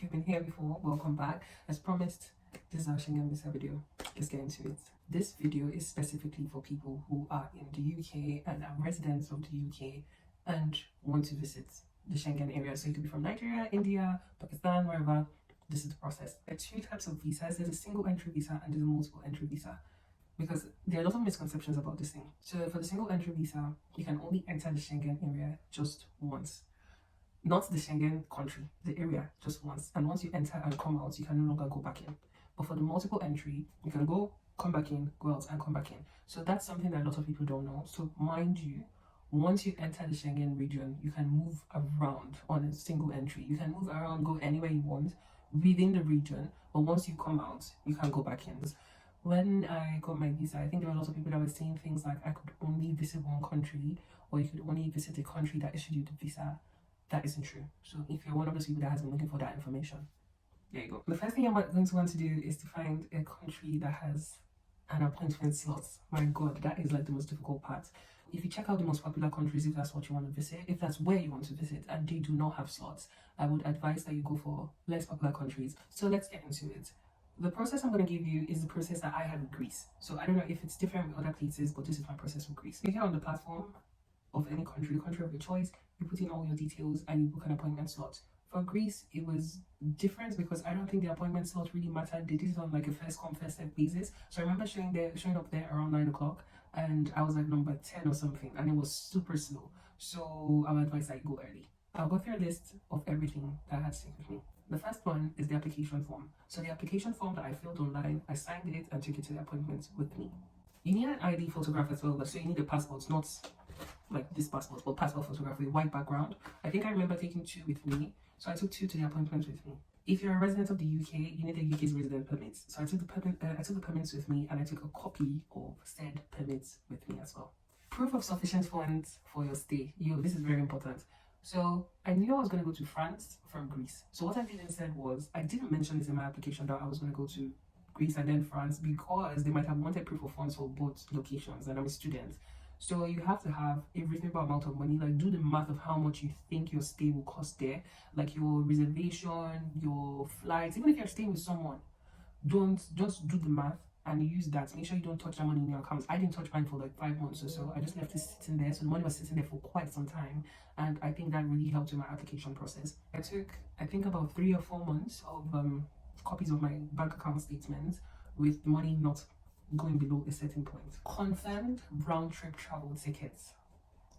you've been here before, welcome back. As promised, this is our Schengen visa video. Let's get into it. This video is specifically for people who are in the UK and are residents of the UK and want to visit the Schengen area. So you could be from Nigeria, India, Pakistan, wherever. This is the process. There are two types of visas. There's a single entry visa and there's a multiple entry visa, because there are a lot of misconceptions about this thing. So for the single entry visa, you can only enter the Schengen area just once. Not the Schengen country, the area, just once. And once you enter and come out, you can no longer go back in. But for the multiple entry, you can go, come back in, go out, and come back in. So that's something that a lot of people don't know. So mind you, once you enter the Schengen region, you can move around on a single entry. You can move around, go anywhere you want within the region. But once you come out, you can go back in. When I got my visa, I think there were a lot of people that were saying things like I could only visit one country, or you could only visit a country that issued you the visa. That isn't true. So if you're one of those people that has been looking for that information, there you go. The first thing I'm going to want to do is to find a country that has an appointment slot. My God, that is like the most difficult part. If you check out the most popular countries, if that's what you want to visit, if that's where you want to visit, and they do not have slots, I would advise that you go for less popular countries. So let's get into it. The process I'm going to give you is the process that I had with Greece. So I don't know if it's different with other places, but this is my process with Greece. You get on the platform of any country, the country of your choice, you put in all your details and you book an appointment slot. For Greece, it was different because I don't think the appointment slot really mattered. They did it on like a first come, first served basis. So I remember showing up there around 9 o'clock and I was like number 10 or something, and it was super slow. So I would advise that you go early. I'll go through a list of everything that I had to take with me. The first one is the application form. So the application form that I filled online, I signed it and took it to the appointment with me. You need an ID photograph as well, so you need a passport, not like this passport, but passport photograph with white background. I think I remember taking 2 with me, so I took 2 to the appointment with me. If you're a resident of the UK, you need the UK's resident permits. So I took the permits with me, and I took a copy of said permits with me as well. Proof of sufficient funds for your stay. This is very important. So I knew I was going to go to France from Greece. So what I did instead was, I didn't mention this in my application that I was going to go to Greece and then France, because they might have wanted proof of funds for both locations, and I'm a student. So you have to have a reasonable amount of money. Like, do the math of how much you think your stay will cost there, like your reservation, your flights. Even if you're staying with someone, don't just do the math and use that. Make sure you don't touch that money in your accounts. I didn't touch mine for like 5 months or so. I just left it sitting there. So the money was sitting there for quite some time, and I think that really helped in my application process. I took, I think, about 3 or 4 months of copies of my bank account statements with the money not going below a certain point. Confirmed round trip travel tickets.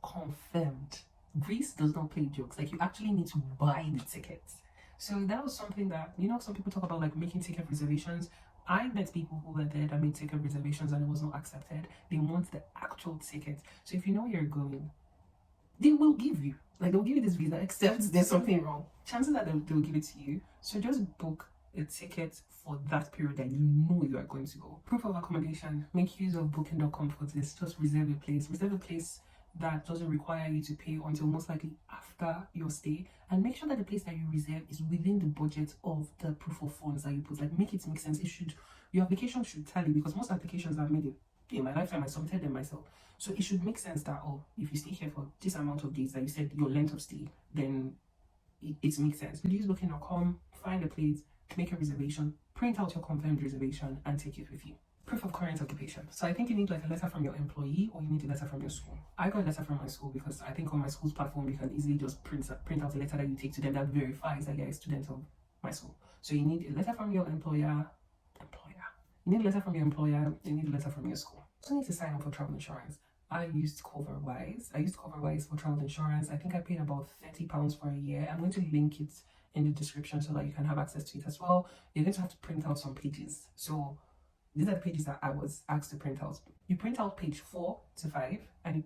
Confirmed. Greece does not play jokes. Like, you actually need to buy the tickets. So that was something that, some people talk about like making ticket reservations. I met people who were there that made ticket reservations and it was not accepted. They want the actual ticket. So if you know you're going, they will give you. Like, they'll give you this visa, except there's something wrong. Chances are they'll give it to you. So just book a ticket for that period that you know you are going to go. Proof of accommodation. Make use of booking.com for this. Just reserve a place. Reserve a place that doesn't require you to pay until most likely after your stay, and make sure that the place that you reserve is within the budget of the proof of funds that you put. Like, make it make sense. Your application should tally, because most applications I've made in my lifetime, I submitted them myself. So it should make sense that, if you stay here for this amount of days that you said your length of stay, then it makes sense. Use booking.com, find a place, make a reservation, print out your confirmed reservation, and take it with you. Proof of current occupation. So I think you need like a letter from your employee, or you need a letter from your school. I got a letter from my school because I think on my school's platform you can easily just print out a letter that you take to them that verifies that you're a student of my school. So you need a letter from your employer. You need a letter from your employer. You need a letter from your school. You also need to sign up for travel insurance. I used CoverWise for travel insurance. I think I paid about £30 for a year. I'm going to link it in the description so that you can have access to it as well. You're going to have to print out some pages. So these are the pages that I was asked to print out. You print out page 4 to 5, and you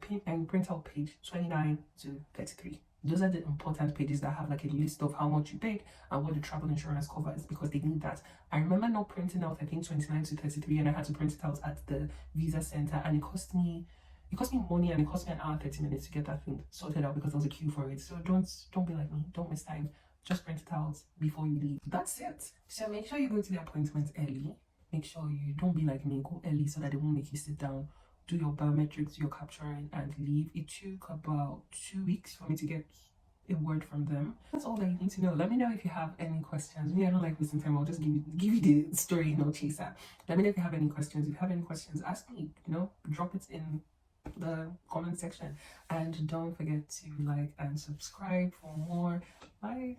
print out page 29 to 33. Those are the important pages that have like a list of how much you paid and what the travel insurance covers, because they need that. I remember not printing out, I think, 29 to 33, and I had to print it out at the visa center, and it cost me money, and it cost me an hour 30 minutes to get that thing sorted out because there was a queue for it. So don't be like me, don't waste time. Just print it out before you leave. That's it. So make sure you go to the appointment early. Make sure you don't be like me, go early so that they won't make you sit down. Do your biometrics, do your capturing, and leave. It took about 2 weeks for me to get a word from them. That's all that you need to know. Let me know if you have any questions. Me, I don't like wasting time. I'll just give you the story, no chaser. Let me know if you have any questions. If you have any questions, ask me, drop it in the comment section, and don't forget to like and subscribe for more. Bye.